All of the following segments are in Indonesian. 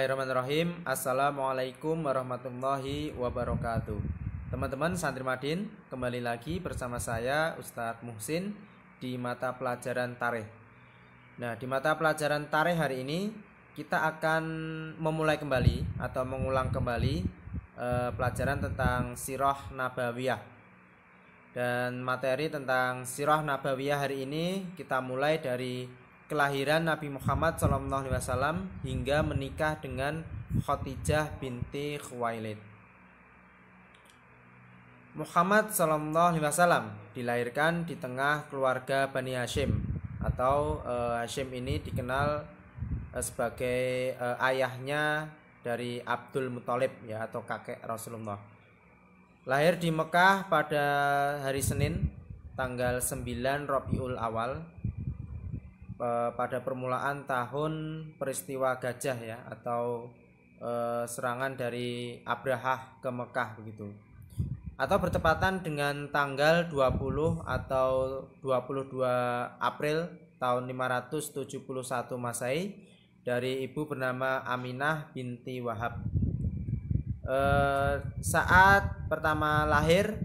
Bismillahirrahmanirrahim. Assalamualaikum warahmatullahi wabarakatuh. Teman-teman santri Madin, kembali lagi bersama saya Ustadz Muhsin di mata pelajaran Tarikh. Nah, di mata pelajaran Tarikh hari ini kita akan memulai kembali atau mengulang kembali pelajaran tentang Sirah Nabawiyah. Dan materi tentang Sirah Nabawiyah hari ini kita mulai dari kelahiran Nabi Muhammad SAW hingga menikah dengan Khadijah binti Khuwailid. Muhammad SAW dilahirkan di tengah keluarga Bani Hashim atau Hashim ini dikenal sebagai ayahnya dari Abdul Muthalib ya, atau kakek Rasulullah. Lahir di Mekah pada hari Senin tanggal 9 Rabiul Awal pada permulaan tahun peristiwa Gajah ya, atau serangan dari Abrahah ke Mekah begitu, atau bertepatan dengan tanggal 20 atau 22 April tahun 571 Masehi dari ibu bernama Aminah binti Wahab. Saat pertama lahir,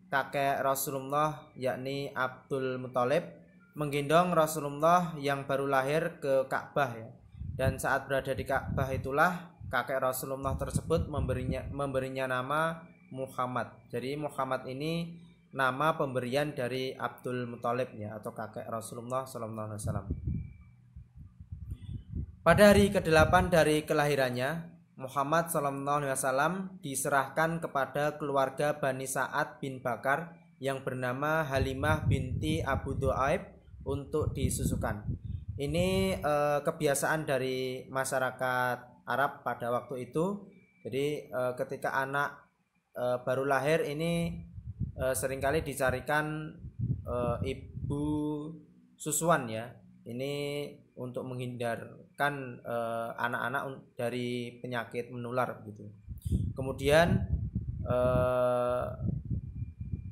kakek Rasulullah yakni Abdul Muthalib menggendong Rasulullah yang baru lahir ke Ka'bah ya. Dan saat berada di Ka'bah itulah kakek Rasulullah tersebut memberinya nama Muhammad. Jadi Muhammad ini nama pemberian dari Abdul Muthalib ya, atau kakek Rasulullah SAW. Pada hari ke-8 dari kelahirannya, Muhammad SAW diserahkan kepada keluarga Bani Sa'ad bin Bakar yang bernama Halimah binti Abu Dhu'aib untuk disusukan. Ini kebiasaan dari masyarakat Arab pada waktu itu. Jadi ketika anak baru lahir ini seringkali dicarikan ibu susuan ya. Ini untuk menghindarkan anak-anak dari penyakit menular gitu. Kemudian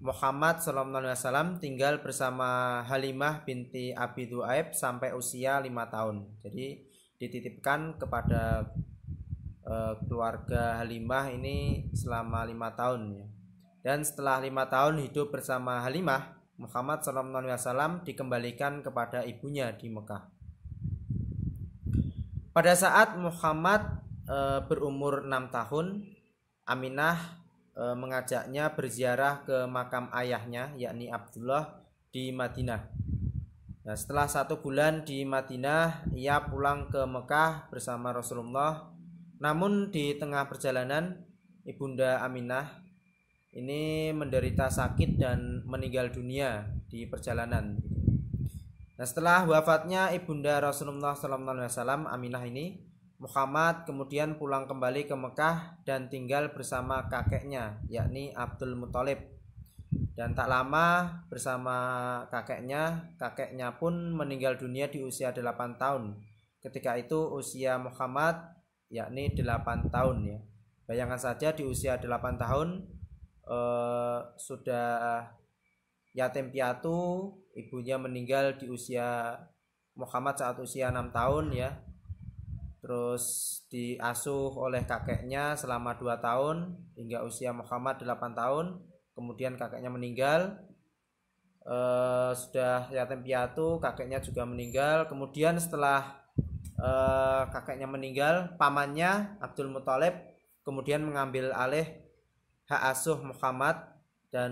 Muhammad SAW tinggal bersama Halimah binti Abi Dhu'aib sampai usia 5 tahun. Jadi dititipkan kepada keluarga Halimah ini selama 5 tahun ya. Dan setelah 5 tahun hidup bersama Halimah, Muhammad SAW dikembalikan kepada ibunya di Mekah. Pada saat Muhammad berumur 6 tahun, Aminah mengajaknya berziarah ke makam ayahnya yakni Abdullah di Madinah. Nah, setelah 1 bulan di Madinah, ia pulang ke Mekah bersama Rasulullah. Namun di tengah perjalanan, Ibunda Aminah ini menderita sakit dan meninggal dunia di perjalanan. Nah, setelah wafatnya Ibunda Rasulullah SAW, Aminah ini, Muhammad kemudian pulang kembali ke Mekah dan tinggal bersama kakeknya yakni Abdul Muthalib. Dan tak lama bersama kakeknya pun meninggal dunia di usia 8 tahun. Ketika itu usia Muhammad yakni 8 tahun ya. Bayangkan saja di usia 8 tahun sudah yatim piatu, ibunya meninggal di usia Muhammad saat usia 6 tahun ya. Terus diasuh oleh kakeknya selama 2 tahun hingga usia Muhammad 8 tahun. Kemudian kakeknya meninggal, sudah yatim piatu, kakeknya juga meninggal. Kemudian setelah kakeknya meninggal, pamannya Abdul Muthalib kemudian mengambil alih hak asuh Muhammad dan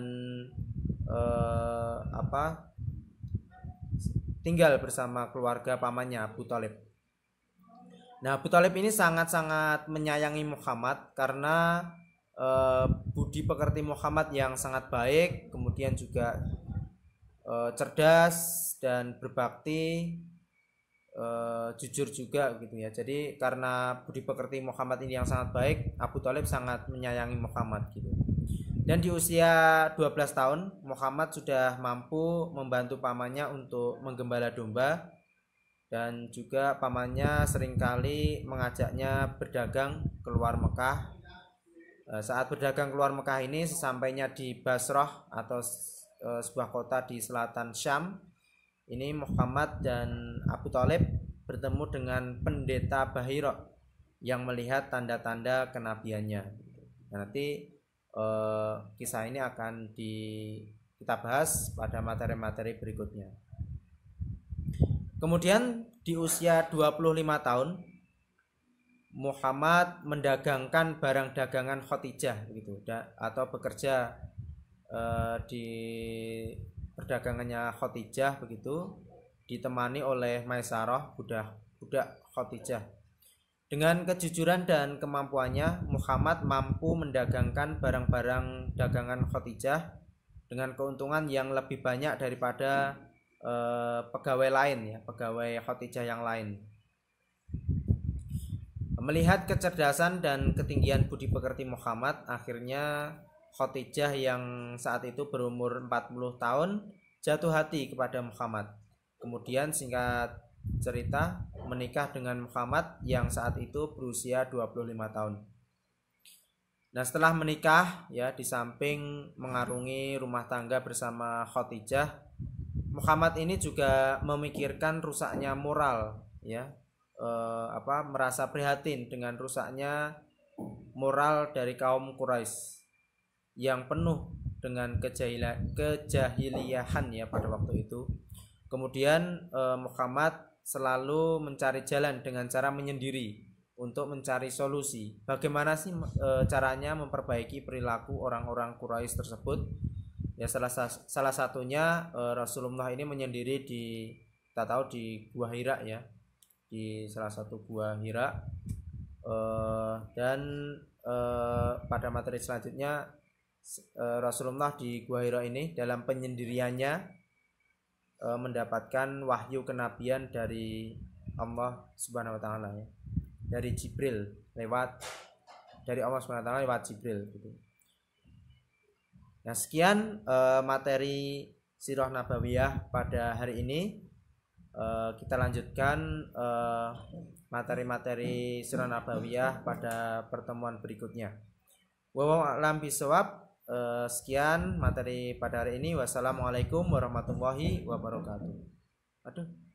tinggal bersama keluarga pamannya Abu Thalib. Nah, Abu Thalib ini sangat-sangat menyayangi Muhammad karena budi pekerti Muhammad yang sangat baik, kemudian juga cerdas dan berbakti, jujur juga gitu ya. Jadi karena budi pekerti Muhammad ini yang sangat baik, Abu Thalib sangat menyayangi Muhammad gitu. Dan di usia 12 tahun, Muhammad sudah mampu membantu pamannya untuk menggembala domba. Dan juga pamannya seringkali mengajaknya berdagang keluar Mekah. Saat berdagang keluar Mekah ini, sesampainya di Basrah atau sebuah kota di selatan Syam, ini Muhammad dan Abu Thalib bertemu dengan pendeta Bahira yang melihat tanda-tanda kenabiannya. Nanti kisah ini akan kita bahas pada materi-materi berikutnya. Kemudian di usia 25 tahun Muhammad mendagangkan barang dagangan Khadijah begitu, atau bekerja di perdagangannya Khadijah begitu, ditemani oleh Maisarah, budak Khadijah. Dengan kejujuran dan kemampuannya, Muhammad mampu mendagangkan barang-barang dagangan Khadijah dengan keuntungan yang lebih banyak daripada pegawai lain ya, pegawai Khadijah yang lain. Melihat kecerdasan dan ketinggian budi pekerti Muhammad, akhirnya Khadijah yang saat itu berumur 40 tahun jatuh hati kepada Muhammad. Kemudian singkat cerita menikah dengan Muhammad yang saat itu berusia 25 tahun. Nah, setelah menikah ya, di samping mengarungi rumah tangga bersama Khadijah, Muhammad ini juga memikirkan rusaknya moral ya, merasa prihatin dengan rusaknya moral dari kaum Quraisy yang penuh dengan kejahiliahan ya pada waktu itu. Kemudian Muhammad selalu mencari jalan dengan cara menyendiri untuk mencari solusi bagaimana sih caranya memperbaiki perilaku orang-orang Quraisy tersebut. Ya, salah satunya Rasulullah ini menyendiri kita tahu di Gua Hira ya, di salah satu Gua Hira, dan pada materi selanjutnya Rasulullah di Gua Hira ini dalam penyendiriannya mendapatkan wahyu kenabian dari Allah Subhanahu wa taala ya, dari Jibril dari Allah Subhanahu wa taala lewat Jibril gitu. Nah, sekian materi Sirah Nabawiyah pada hari ini. Kita lanjutkan materi-materi Sirah Nabawiyah pada pertemuan berikutnya. Wallahu a'lam bishawab. Sekian materi pada hari ini. Wassalamualaikum warahmatullahi wabarakatuh. Aduh.